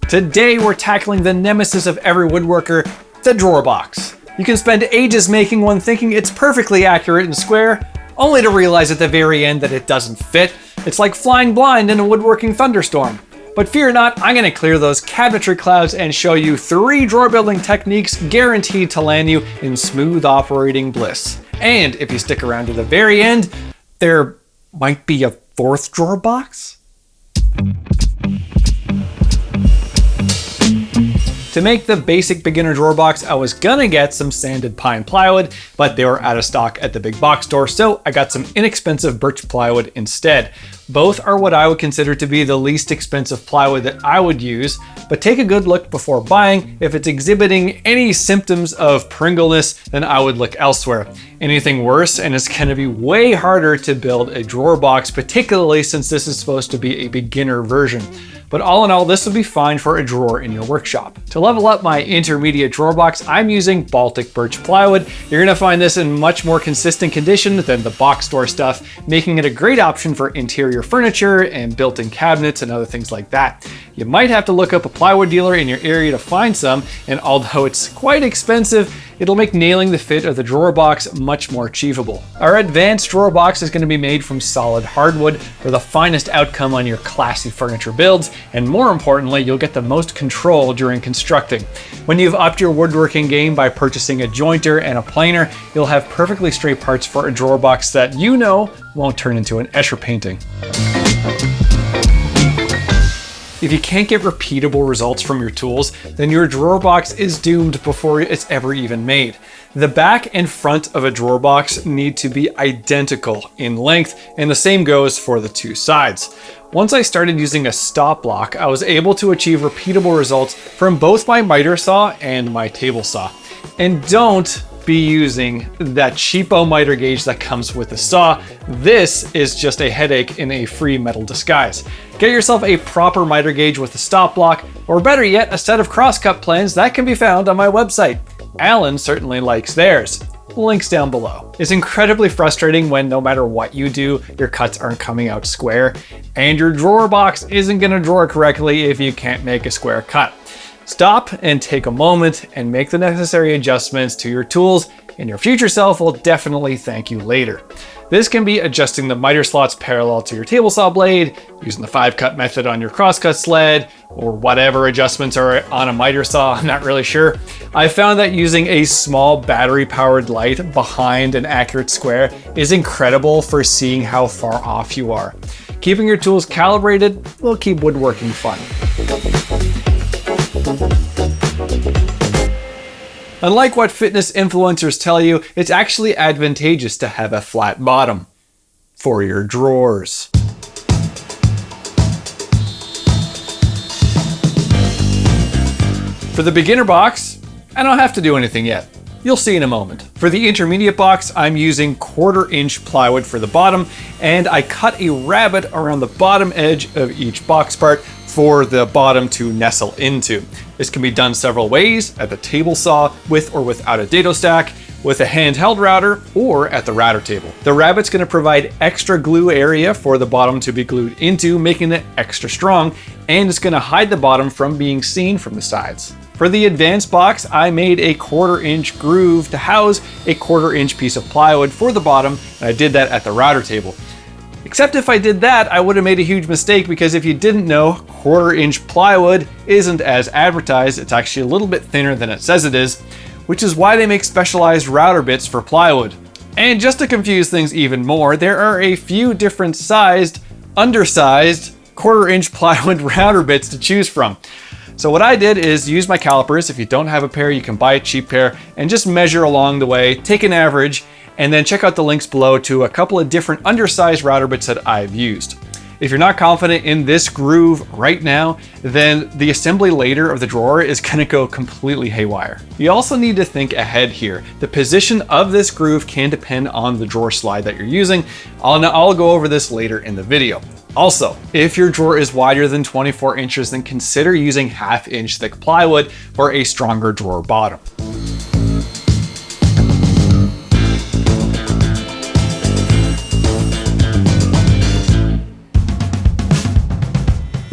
Today we're tackling the nemesis of every woodworker, the drawer box. You can spend ages making one thinking it's perfectly accurate and square, only to realize at the very end that it doesn't fit. It's like flying blind in a woodworking thunderstorm. But fear not, I'm gonna clear those cabinetry clouds and show you 3 drawer building techniques guaranteed to land you in smooth operating bliss. And if you stick around to the very end, there might be a 4th drawer box? To make the basic beginner drawer box, I was gonna get some sanded pine plywood, but they were out of stock at the big box store, so I got some inexpensive birch plywood instead. Both are what I would consider to be the least expensive plywood that I would use, but take a good look before buying. If it's exhibiting any symptoms of pringleness, then I would look elsewhere. Anything worse, and it's gonna be way harder to build a drawer box, particularly since this is supposed to be a beginner version. But all in all, this will be fine for a drawer in your workshop. To level up my intermediate drawer box, I'm using Baltic birch plywood. You're gonna find this in much more consistent condition than the box store stuff, making it a great option for interior furniture and built-in cabinets and other things like that. You might have to look up a plywood dealer in your area to find some, and although it's quite expensive, it'll make nailing the fit of the drawer box much more achievable. Our advanced drawer box is going to be made from solid hardwood for the finest outcome on your classy furniture builds, and more importantly, you'll get the most control during constructing. When you've upped your woodworking game by purchasing a jointer and a planer, you'll have perfectly straight parts for a drawer box that you know won't turn into an Escher painting. If you can't get repeatable results from your tools, then your drawer box is doomed before it's ever even made. The back and front of a drawer box need to be identical in length, and the same goes for the 2 sides. Once I started using a stop block, I was able to achieve repeatable results from both my miter saw and my table saw. And don't be using that cheapo miter gauge that comes with the saw. This is just a headache in a free metal disguise. Get yourself a proper miter gauge with a stop block, or better yet, a set of CROSSCUT plans that can be found on my website. Alan certainly likes theirs. Links down below. It's incredibly frustrating when no matter what you do, your cuts aren't coming out square, and your drawer box isn't gonna drawer correctly if you can't make a square cut. Stop and take a moment and make the necessary adjustments to your tools, and your future self will definitely thank you later. This can be adjusting the miter slots parallel to your table saw blade, using the 5-cut method on your CROSSCUT sled, or whatever adjustments are on a miter saw, I'm not really sure. I found that using a small battery-powered light behind an accurate square is incredible for seeing how far off you are. Keeping your tools calibrated will keep woodworking fun. Unlike what fitness influencers tell you, it's actually advantageous to have a flat bottom for your drawers. For the beginner box, I don't have to do anything yet. You'll see in a moment. For the intermediate box, I'm using 1/4-inch plywood for the bottom, and I cut a rabbet around the bottom edge of each box part for the bottom to nestle into. This can be done several ways: at the table saw, with or without a dado stack, with a handheld router, or at the router table. The rabbet's going to provide extra glue area for the bottom to be glued into, making it extra strong, and it's going to hide the bottom from being seen from the sides. For the advanced box, I made a 1/4-inch groove to house a 1/4-inch piece of plywood for the bottom, and I did that at the router table. Except if I did that, I would have made a huge mistake, because if you didn't know, 1/4-inch plywood isn't as advertised. It's actually a little bit thinner than it says it is, which is why they make specialized router bits for plywood. And just to confuse things even more, there are a few different sized, undersized 1/4-inch plywood router bits to choose from. So what I did is use my calipers. If you don't have a pair, you can buy a cheap pair and just measure along the way, take an average, and then check out the links below to a couple of different undersized router bits that I've used. If you're not confident in this groove right now, then the assembly later of the drawer is gonna go completely haywire. You also need to think ahead here. The position of this groove can depend on the drawer slide that you're using. I'll go over this later in the video. Also, if your drawer is wider than 24 inches, then consider using 1/2-inch thick plywood for a stronger drawer bottom.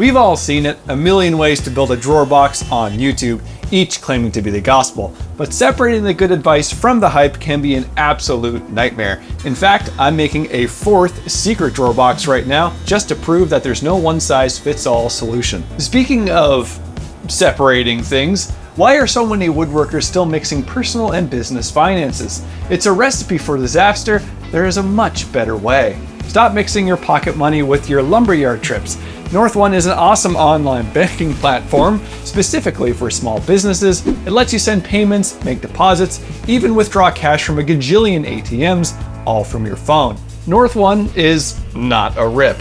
We've all seen it, a million ways to build a drawer box on YouTube, each claiming to be the gospel. But separating the good advice from the hype can be an absolute nightmare. In fact, I'm making a 4th secret drawer box right now, just to prove that there's no one-size-fits-all solution. Speaking of separating things, why are so many woodworkers still mixing personal and business finances? It's a recipe for disaster. There is a much better way. Stop mixing your pocket money with your lumberyard trips. North One is an awesome online banking platform specifically for small businesses. It lets you send payments, make deposits, even withdraw cash from a gajillion ATMs, all from your phone. North One is not a rip.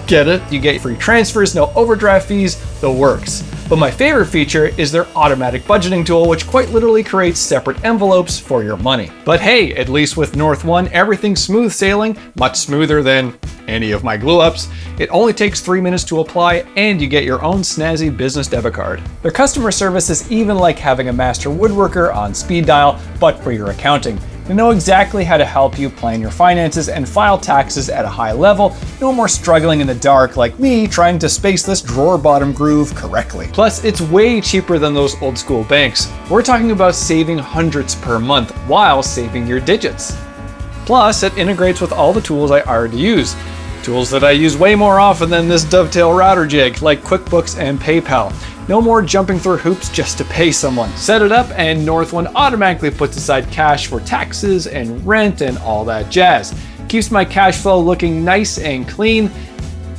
Get it? You get free transfers, no overdraft fees, the works. But my favorite feature is their automatic budgeting tool, which quite literally creates separate envelopes for your money. But hey, at least with North One, everything's smooth sailing, much smoother than any of my glue ups. It only takes 3 minutes to apply, and you get your own snazzy business debit card. Their customer service is even like having a master woodworker on speed dial, but for your accounting. They know exactly how to help you plan your finances and file taxes at a high level. No more struggling in the dark like me trying to space this drawer bottom groove correctly. Plus, it's way cheaper than those old school banks. We're talking about saving hundreds per month while saving your digits. Plus, it integrates with all the tools I already use. Tools that I use way more often than this dovetail router jig, like QuickBooks and PayPal. No more jumping through hoops just to pay someone. Set it up and North One automatically puts aside cash for taxes and rent and all that jazz. Keeps my cash flow looking nice and clean,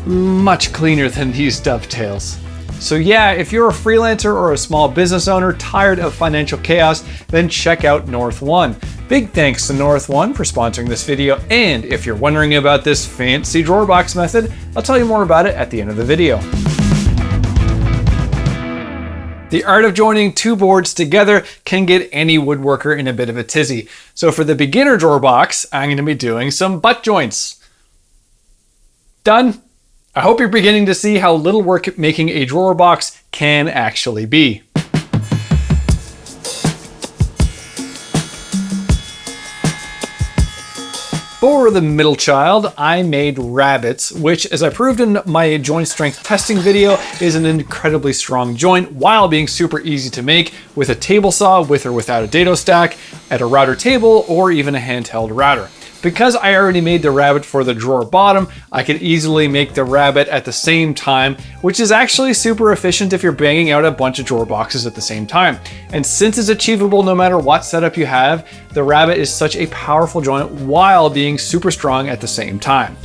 much cleaner than these dovetails. So yeah, if you're a freelancer or a small business owner tired of financial chaos, then check out North One. Big thanks to North One for sponsoring this video, and if you're wondering about this fancy drawer box method, I'll tell you more about it at the end of the video. The art of joining 2 boards together can get any woodworker in a bit of a tizzy. So for the beginner drawer box, I'm going to be doing some butt joints. Done? I hope you're beginning to see how little work making a drawer box can actually be. For the middle child, I made rabbets, which, as I proved in my joint strength testing video, is an incredibly strong joint while being super easy to make with a table saw, with or without a dado stack, at a router table, or even a handheld router. Because I already made the rabbet for the drawer bottom, I could easily make the rabbet at the same time, which is actually super efficient if you're banging out a bunch of drawer boxes at the same time. And since it's achievable no matter what setup you have, the rabbet is such a powerful joint while being super strong at the same time.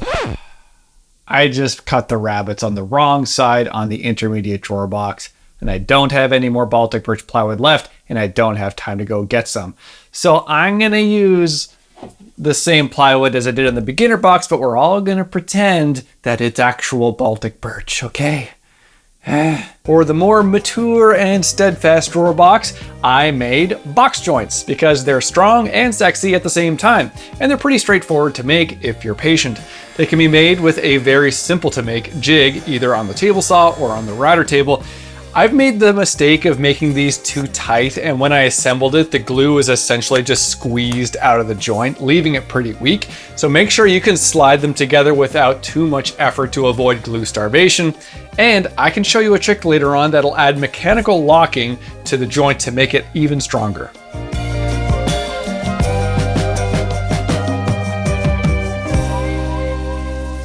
I just cut the rabbets on the wrong side on the intermediate drawer box, and I don't have any more Baltic birch plywood left, and I don't have time to go get some. So I'm gonna use the same plywood as I did in the beginner box, but we're all gonna pretend that it's actual Baltic birch, okay? For the more mature and steadfast drawer box, I made box joints because they're strong and sexy at the same time, and they're pretty straightforward to make if you're patient. They can be made with a very simple to make jig, either on the table saw or on the router table. I've made the mistake of making these too tight, and when I assembled it, the glue is essentially just squeezed out of the joint, leaving it pretty weak. So make sure you can slide them together without too much effort to avoid glue starvation. And I can show you a trick later on that'll add mechanical locking to the joint to make it even stronger.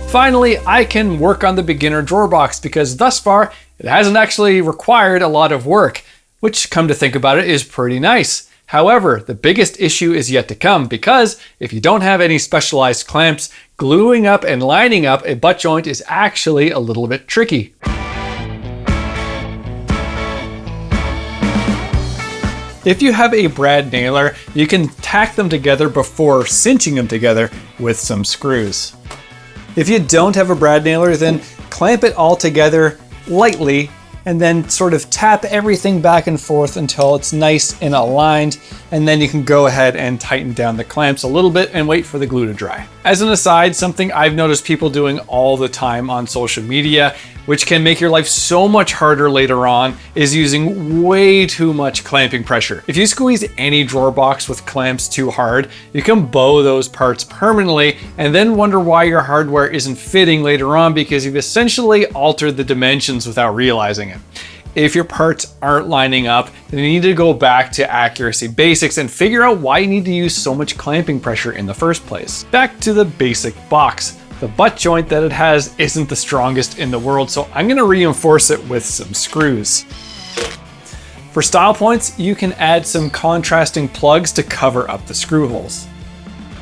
Finally, I can work on the beginner drawer box because thus far, it hasn't actually required a lot of work, which, come to think about it, is pretty nice. However, the biggest issue is yet to come because if you don't have any specialized clamps, gluing up and lining up a butt joint is actually a little bit tricky. If you have a brad nailer, you can tack them together before cinching them together with some screws. If you don't have a brad nailer, then clamp it all together lightly and then sort of tap everything back and forth until it's nice and aligned, and then you can go ahead and tighten down the clamps a little bit and wait for the glue to dry. As an aside, something I've noticed people doing all the time on social media, which can make your life so much harder later on, is using way too much clamping pressure. If you squeeze any drawer box with clamps too hard, you can bow those parts permanently and then wonder why your hardware isn't fitting later on because you've essentially altered the dimensions without realizing it. If your parts aren't lining up, then you need to go back to accuracy basics and figure out why you need to use so much clamping pressure in the first place. Back to the basic box. The butt joint that it has isn't the strongest in the world, so I'm going to reinforce it with some screws. For style points, you can add some contrasting plugs to cover up the screw holes.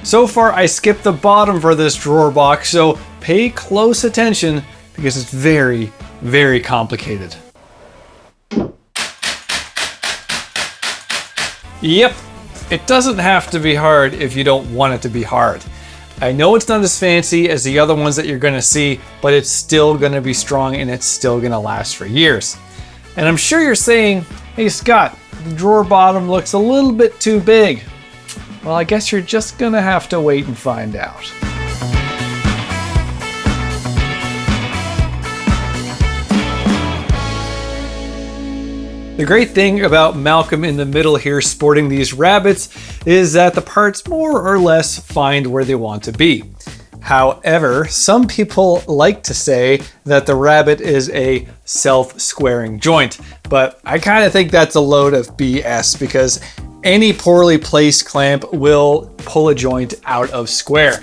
So far, I skipped the bottom for this drawer box, so pay close attention because it's very, very complicated. Yep, it doesn't have to be hard if you don't want it to be hard. I know it's not as fancy as the other ones that you're gonna see, but it's still gonna be strong and it's still gonna last for years. And I'm sure you're saying, hey Scott, the drawer bottom looks a little bit too big. Well, I guess you're just gonna have to wait and find out. The great thing about Malcolm in the middle here sporting these rabbets is that the parts more or less find where they want to be. However, some people like to say that the rabbet is a self-squaring joint, but I kind of think that's a load of BS because any poorly placed clamp will pull a joint out of square.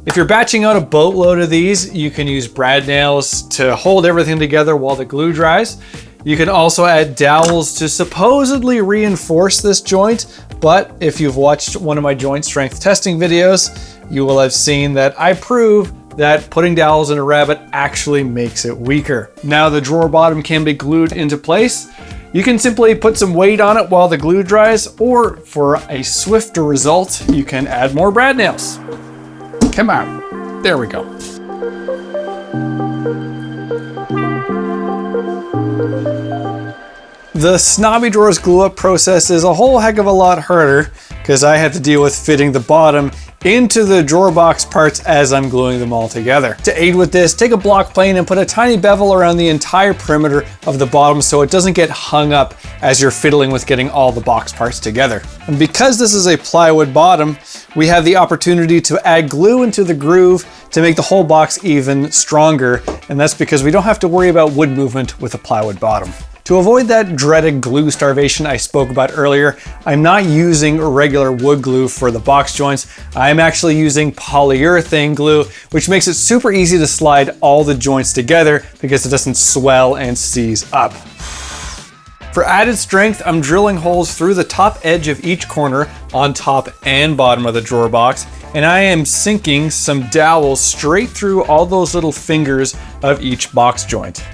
If you're batching out a boatload of these, you can use brad nails to hold everything together while the glue dries. You can also add dowels to supposedly reinforce this joint, but if you've watched one of my joint strength testing videos, you will have seen that I prove that putting dowels in a rabbet actually makes it weaker. Now the drawer bottom can be glued into place. You can simply put some weight on it while the glue dries, or for a swifter result, you can add more brad nails. Come on, there we go. The Snobby Drawers glue up process is a whole heck of a lot harder because I had to deal with fitting the bottom into the drawer box parts as I'm gluing them all together. To aid with this, take a block plane and put a tiny bevel around the entire perimeter of the bottom so it doesn't get hung up as you're fiddling with getting all the box parts together. And because this is a plywood bottom, we have the opportunity to add glue into the groove to make the whole box even stronger, and that's because we don't have to worry about wood movement with a plywood bottom. To avoid that dreaded glue starvation I spoke about earlier, I'm not using regular wood glue for the box joints. I'm actually using polyurethane glue, which makes it super easy to slide all the joints together because it doesn't swell and seize up. For added strength, I'm drilling holes through the top edge of each corner on top and bottom of the drawer box, and I am sinking some dowels straight through all those little fingers of each box joint.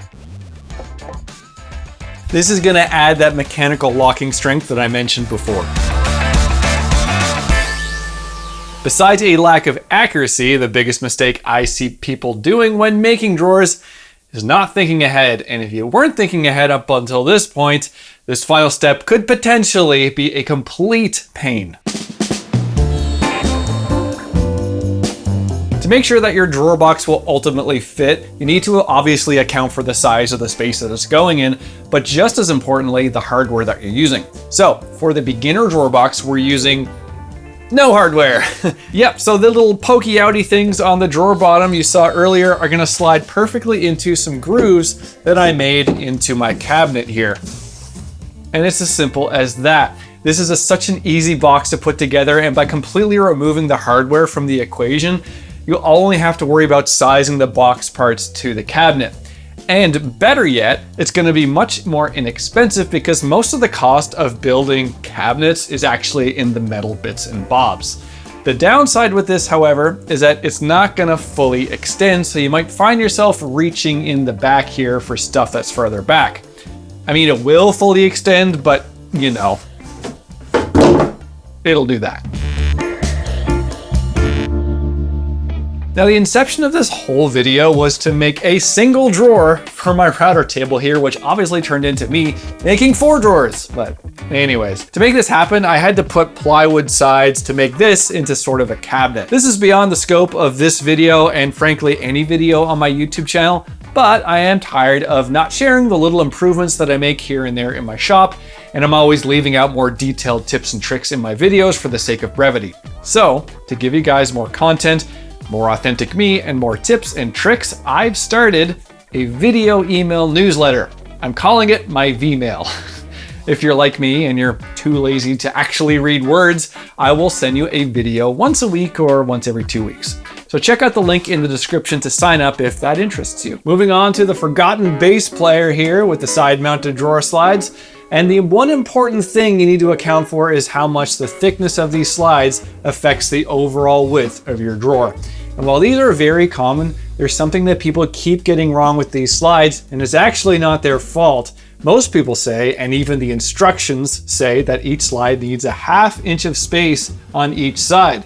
This is going to add that mechanical locking strength that I mentioned before. Besides a lack of accuracy, the biggest mistake I see people doing when making drawers is not thinking ahead. And if you weren't thinking ahead up until this point, this final step could potentially be a complete pain. To make sure that your drawer box will ultimately fit, you need to obviously account for the size of the space that it's going in, but just as importantly, the hardware that you're using. So for the beginner drawer box, we're using no hardware. Yep, so the little pokey outy things on the drawer bottom you saw earlier are gonna slide perfectly into some grooves that I made into my cabinet here. And it's as simple as that. This is such an easy box to put together, and by completely removing the hardware from the equation, you'll only have to worry about sizing the box parts to the cabinet. And better yet, it's going to be much more inexpensive because most of the cost of building cabinets is actually in the metal bits and bobs. The downside with this, however, is that it's not going to fully extend, so you might find yourself reaching in the back here for stuff that's further back. I mean, it will fully extend, but you know, it'll do that. Now, the inception of this whole video was to make a single drawer for my router table here, which obviously turned into me making 4 drawers. But anyways, to make this happen, I had to put plywood sides to make this into sort of a cabinet. This is beyond the scope of this video and frankly any video on my YouTube channel, but I am tired of not sharing the little improvements that I make here and there in my shop, and I'm always leaving out more detailed tips and tricks in my videos for the sake of brevity. So, to give you guys more content, more authentic me, and more tips and tricks, I've started a video email newsletter. I'm calling it my VMAIL. If you're like me and you're too lazy to actually read words, I will send you a video once a week or once every 2 weeks. So check out the link in the description to sign up if that interests you. Moving on to the forgotten bass player here with the side-mounted drawer slides. And the one important thing you need to account for is how much the thickness of these slides affects the overall width of your drawer. And while these are very common, there's something that people keep getting wrong with these slides, and it's actually not their fault. Most people say, and even the instructions say, that each slide needs a ½ inch of space on each side.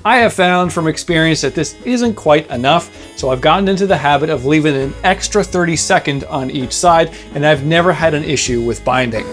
I have found from experience that this isn't quite enough, so I've gotten into the habit of leaving an extra 30-second on each side, and I've never had an issue with binding.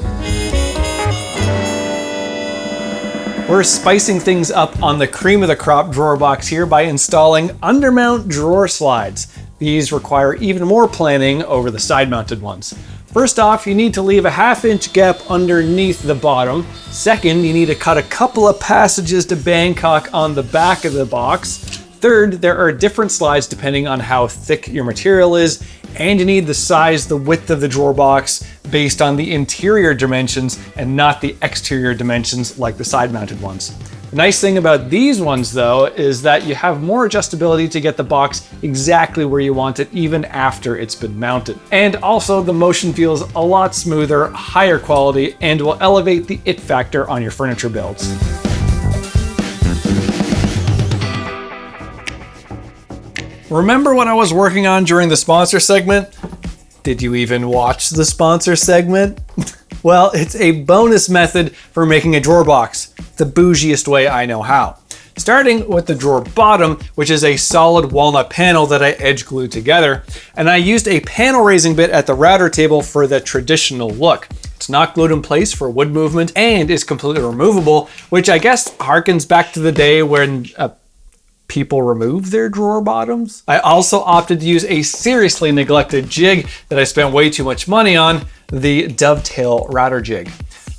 We're spicing things up on the cream of the crop drawer box here by installing undermount drawer slides. These require even more planning over the side-mounted ones. First off, you need to leave a ½ inch gap underneath the bottom. Second, you need to cut a couple of passages to Bangkok on the back of the box. Third, there are different slides depending on how thick your material is, and you need the size, the width of the drawer box based on the interior dimensions and not the exterior dimensions like the side-mounted ones. The nice thing about these ones though is that you have more adjustability to get the box exactly where you want it even after it's been mounted. And also the motion feels a lot smoother, higher quality, and will elevate the it factor on your furniture builds. Remember what I was working on during the sponsor segment? Did you even watch the sponsor segment? Well, it's a bonus method for making a drawer box, the bougiest way I know how. Starting with the drawer bottom, which is a solid walnut panel that I edge glued together, and I used a panel raising bit at the router table for the traditional look. It's not glued in place for wood movement and is completely removable, which I guess harkens back to the day when people remove their drawer bottoms. I also opted to use a seriously neglected jig that I spent way too much money on, the dovetail router jig.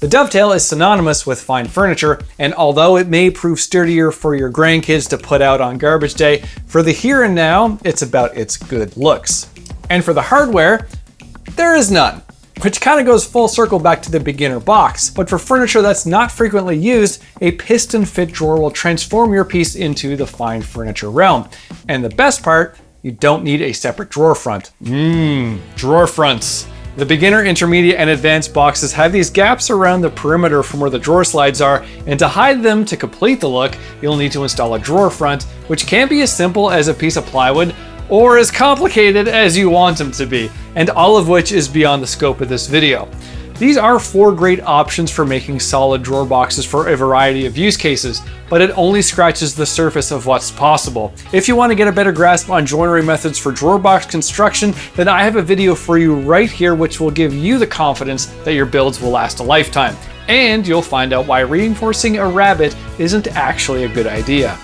The dovetail is synonymous with fine furniture, and although it may prove sturdier for your grandkids to put out on garbage day, for the here and now, it's about its good looks. And for the hardware, there is none, which kind of goes full circle back to the beginner box. But for furniture that's not frequently used, a piston fit drawer will transform your piece into the fine furniture realm. And the best part, you don't need a separate drawer front. Drawer fronts. The beginner, intermediate, and advanced boxes have these gaps around the perimeter from where the drawer slides are, and to hide them to complete the look, you'll need to install a drawer front, which can be as simple as a piece of plywood or as complicated as you want them to be, and all of which is beyond the scope of this video. These are 4 great options for making solid drawer boxes for a variety of use cases, but it only scratches the surface of what's possible. If you want to get a better grasp on joinery methods for drawer box construction, then I have a video for you right here which will give you the confidence that your builds will last a lifetime. And you'll find out why reinforcing a rabbet isn't actually a good idea.